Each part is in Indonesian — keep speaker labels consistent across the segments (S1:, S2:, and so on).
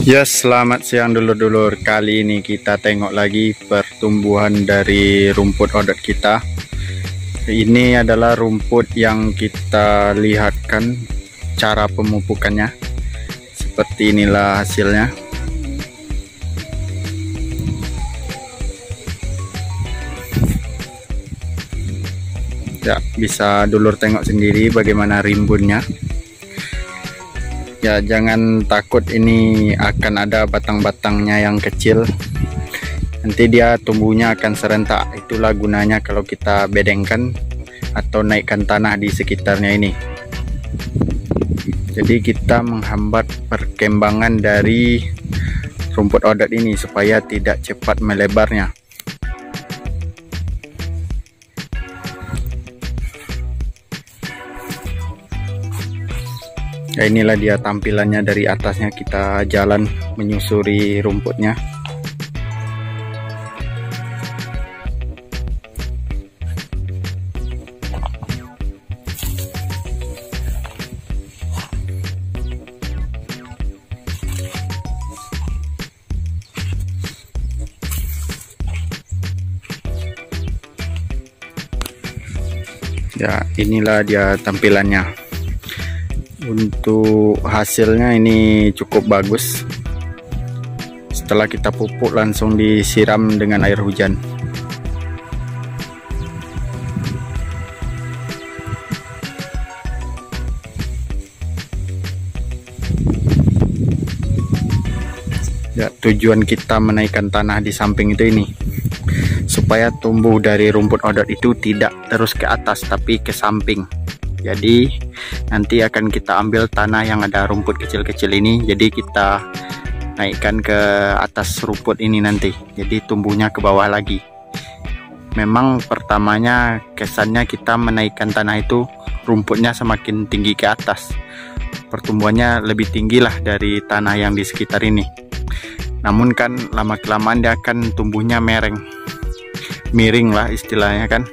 S1: Ya, selamat siang dulur-dulur. Kali ini kita tengok lagi pertumbuhan dari rumput odot kita. Ini adalah rumput yang kita lihatkan cara pemupukannya. Seperti inilah hasilnya. Ya, bisa dulur tengok sendiri bagaimana rimbunnya. Ya, jangan takut, ini akan ada batang-batangnya yang kecil. Nanti dia tumbuhnya akan serentak. Itulah gunanya kalau kita bedengkan atau naikkan tanah di sekitarnya ini. Jadi kita menghambat perkembangan dari rumput odot ini supaya tidak cepat melebarnya. Ya, inilah dia tampilannya dari atasnya. Kita jalan menyusuri rumputnya. Ya, inilah dia tampilannya. Untuk hasilnya ini cukup bagus. Setelah kita pupuk langsung disiram dengan air hujan. Ya, tujuan kita menaikkan tanah di samping itu ini supaya tumbuh dari rumput odot itu tidak terus ke atas tapi ke samping. Jadi nanti akan kita ambil tanah yang ada rumput kecil-kecil ini, jadi kita naikkan ke atas rumput ini nanti, jadi tumbuhnya ke bawah lagi. Memang pertamanya kesannya kita menaikkan tanah itu rumputnya semakin tinggi ke atas, pertumbuhannya lebih tinggi lah dari tanah yang di sekitar ini. Namun kan lama-kelamaan dia akan tumbuhnya miring lah istilahnya kan,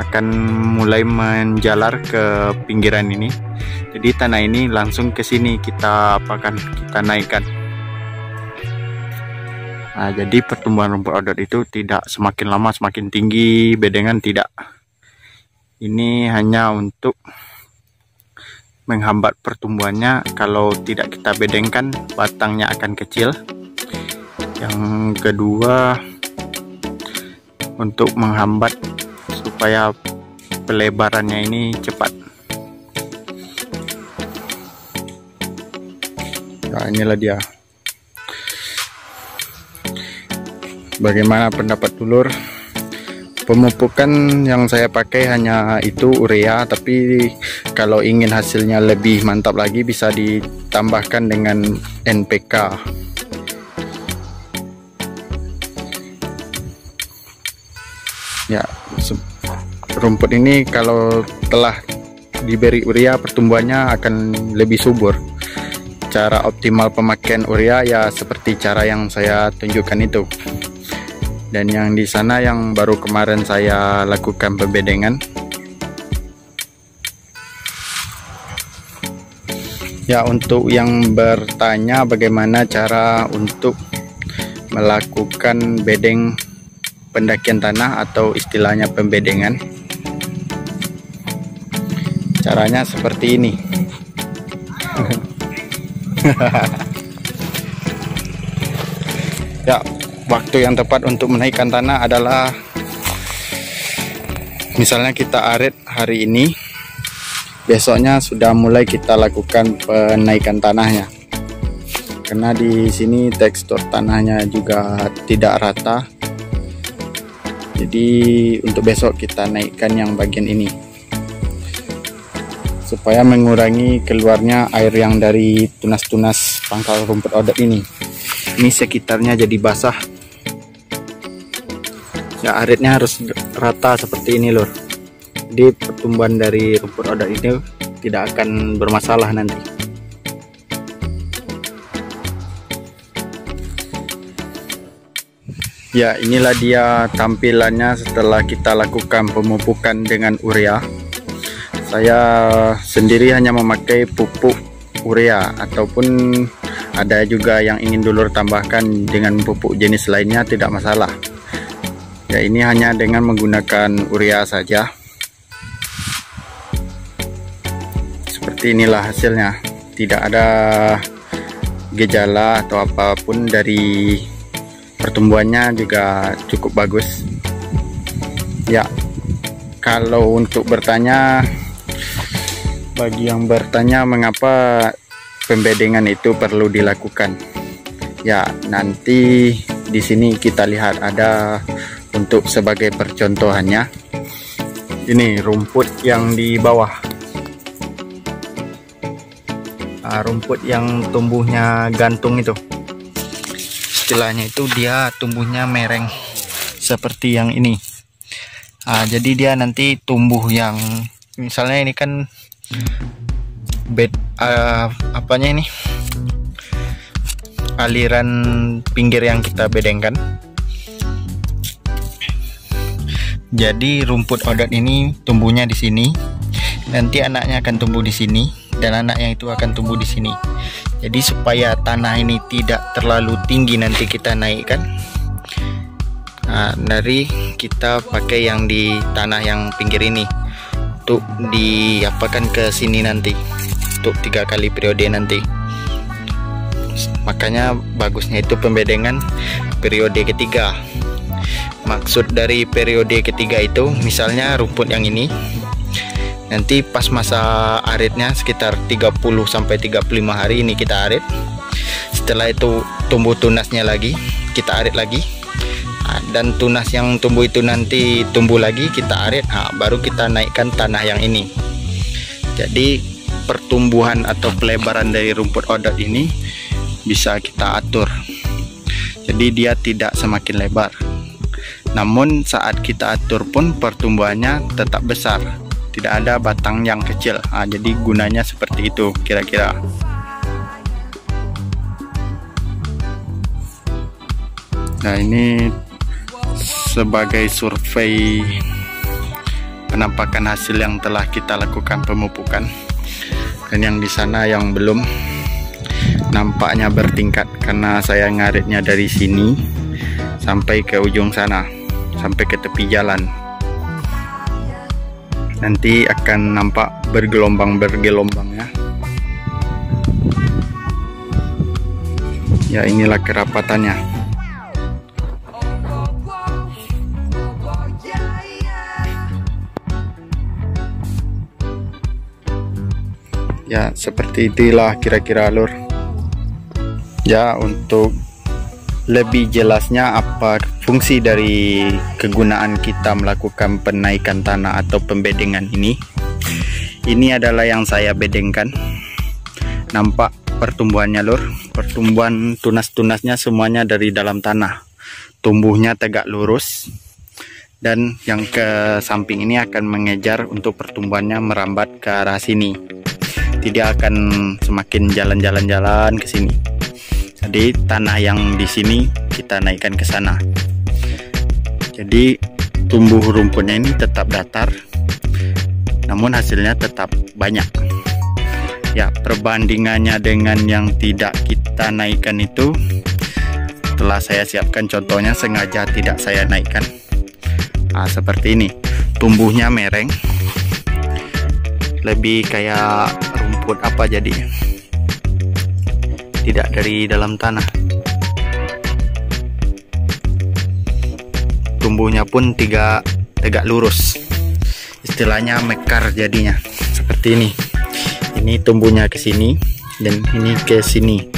S1: akan mulai menjalar ke pinggiran ini. Jadi tanah ini langsung ke sini kita naikkan. Nah, jadi pertumbuhan rumput odot itu tidak semakin lama semakin tinggi bedengan, tidak. Ini hanya untuk menghambat pertumbuhannya. Kalau tidak kita bedengkan, batangnya akan kecil. Yang kedua, untuk menghambat supaya pelebarannya ini cepat. Nah, inilah dia. Bagaimana pendapat dulur? Pemupukan yang saya pakai hanya itu, urea, tapi kalau ingin hasilnya lebih mantap lagi bisa ditambahkan dengan NPK. Ya, rumput ini kalau telah diberi urea pertumbuhannya akan lebih subur. Cara optimal pemakaian urea ya seperti cara yang saya tunjukkan itu. Dan yang di sana yang baru kemarin saya lakukan pembedengan. Ya, untuk yang bertanya bagaimana cara untuk melakukan bedeng pendakian tanah atau istilahnya pembedengan, caranya seperti ini. Ya, waktu yang tepat untuk menaikkan tanah adalah misalnya kita arit hari ini, besoknya sudah mulai kita lakukan penaikan tanahnya. Karena di sini tekstur tanahnya juga tidak rata. Jadi untuk besok kita naikkan yang bagian ini supaya mengurangi keluarnya air yang dari tunas-tunas pangkal rumput odot ini. Ini sekitarnya jadi basah. Ya, aritnya harus rata seperti ini lur. Jadi pertumbuhan dari rumput odot ini tidak akan bermasalah nanti. Ya, inilah dia tampilannya setelah kita lakukan pemupukan dengan urea. Saya sendiri hanya memakai pupuk urea ataupun Ada juga yang ingin dulur tambahkan dengan pupuk jenis lainnya, tidak masalah. Ya, ini hanya dengan menggunakan urea saja. Seperti inilah hasilnya. Tidak ada gejala atau apapun, dari pertumbuhannya juga cukup bagus. Ya, kalau untuk bertanya, bagi yang bertanya mengapa pembedengan itu perlu dilakukan, ya nanti di sini kita lihat ada untuk sebagai percontohannya. Ini rumput yang di bawah, rumput yang tumbuhnya gantung itu, istilahnya itu dia tumbuhnya mereng seperti yang ini. Jadi dia nanti tumbuh yang misalnya ini kan bed apanya ini, aliran pinggir yang kita bedengkan. Jadi rumput odot ini tumbuhnya di sini, nanti anaknya akan tumbuh di sini, dan anaknya itu akan tumbuh di sini. Jadi supaya tanah ini tidak terlalu tinggi nanti kita naikkan, dari kita pakai yang di tanah yang pinggir ini untuk diapakan ke sini nanti untuk 3 kali periode nanti. Makanya bagusnya itu pembedengan periode ketiga. Maksud dari periode ketiga itu, misalnya rumput yang ini nanti pas masa aritnya sekitar 30-35 hari ini kita arit. Setelah itu tumbuh tunasnya lagi, kita arit lagi. Dan tunas yang tumbuh itu nanti tumbuh lagi, kita arit, baru kita naikkan tanah yang ini. Jadi pertumbuhan atau pelebaran dari rumput odot ini bisa kita atur, jadi dia tidak semakin lebar, namun saat kita atur pun pertumbuhannya tetap besar, tidak ada batang yang kecil. Jadi gunanya seperti itu kira-kira. Nah, ini sebagai survei penampakan hasil yang telah kita lakukan pemupukan, dan yang di sana yang belum, nampaknya bertingkat karena saya ngaritnya dari sini sampai ke ujung sana, sampai ke tepi jalan. Nanti akan nampak bergelombang ya. Ya, inilah kerapatannya. Ya, seperti itulah kira-kira lur. Ya, untuk lebih jelasnya apa fungsi dari kegunaan kita melakukan penaikan tanah atau pembedengan ini adalah yang saya bedengkan. Nampak pertumbuhannya lur, pertumbuhan tunas-tunasnya semuanya dari dalam tanah, tumbuhnya tegak lurus, dan yang ke samping ini akan mengejar untuk pertumbuhannya merambat ke arah sini, tidak akan semakin jalan-jalan ke sini. Jadi tanah yang di sini kita naikkan ke sana. Jadi tumbuh rumputnya ini tetap datar, namun hasilnya tetap banyak. Ya, perbandingannya dengan yang tidak kita naikkan itu telah saya siapkan contohnya, sengaja tidak saya naikkan. Seperti ini, tumbuhnya mereng, lebih kayak rumput apa jadi, tidak dari dalam tanah. Tumbuhnya pun tegak lurus, istilahnya mekar jadinya seperti ini. Ini tumbuhnya ke sini dan ini ke sini.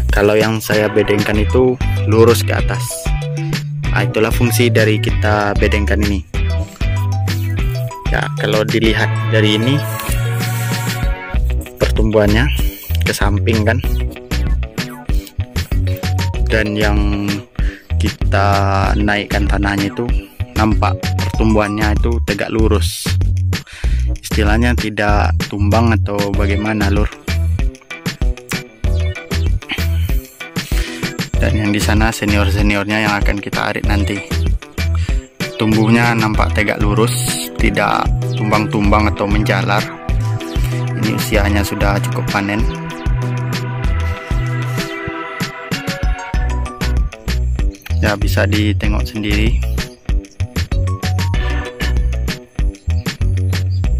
S1: Kalau yang saya bedengkan itu lurus ke atas. Itulah fungsi dari kita bedengkan ini. Ya, kalau dilihat dari ini pertumbuhannya ke samping kan, dan yang kita naikkan tanahnya itu nampak pertumbuhannya itu tegak lurus, istilahnya tidak tumbang atau bagaimana lur. Dan yang di sana senior-seniornya yang akan kita arit nanti, tumbuhnya nampak tegak lurus, tidak tumbang-tumbang atau menjalar. Ini usianya sudah cukup panen. Ya, bisa ditengok sendiri.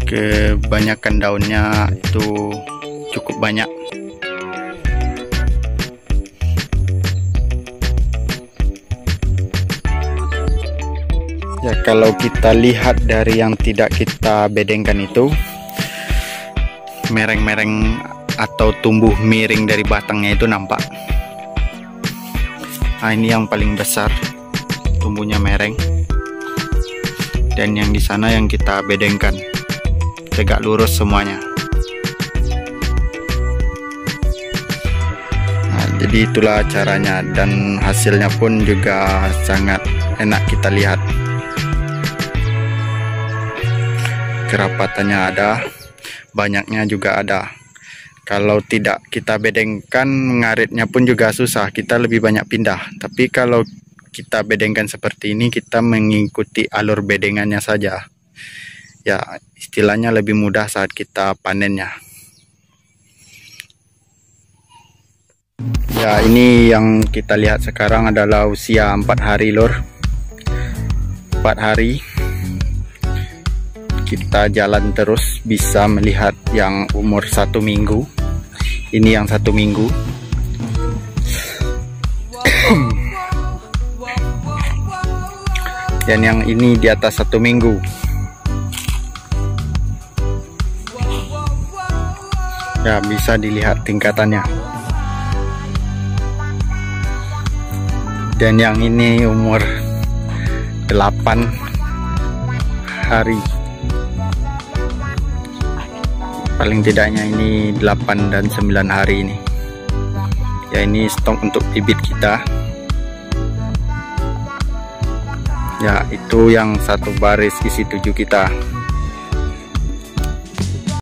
S1: Kebanyakan daunnya itu cukup banyak. Ya, kalau kita lihat dari yang tidak kita bedengkan itu, mereng-mereng atau tumbuh miring dari batangnya itu nampak. Nah, ini yang paling besar, tumbuhnya mereng. Dan yang di sana yang kita bedengkan, tegak lurus semuanya. Nah, jadi itulah caranya, dan hasilnya pun juga sangat enak kita lihat. Kerapatannya ada, banyaknya juga ada. Kalau tidak kita bedengkan, ngaritnya pun juga susah, kita lebih banyak pindah. Tapi kalau kita bedengkan seperti ini, kita mengikuti alur bedengannya saja. Ya, istilahnya lebih mudah saat kita panennya. Ya, ini yang kita lihat sekarang adalah usia 4 hari, lor. 4 hari. Kita jalan terus, bisa melihat yang umur 1 minggu. Ini yang 1 minggu. Dan yang ini di atas 1 minggu. Ya, bisa dilihat tingkatannya. Dan yang ini umur 8 hari. Paling tidaknya ini 8 dan 9 hari ini. Ya, ini stok untuk bibit kita. Ya, itu yang satu baris isi 7 kita.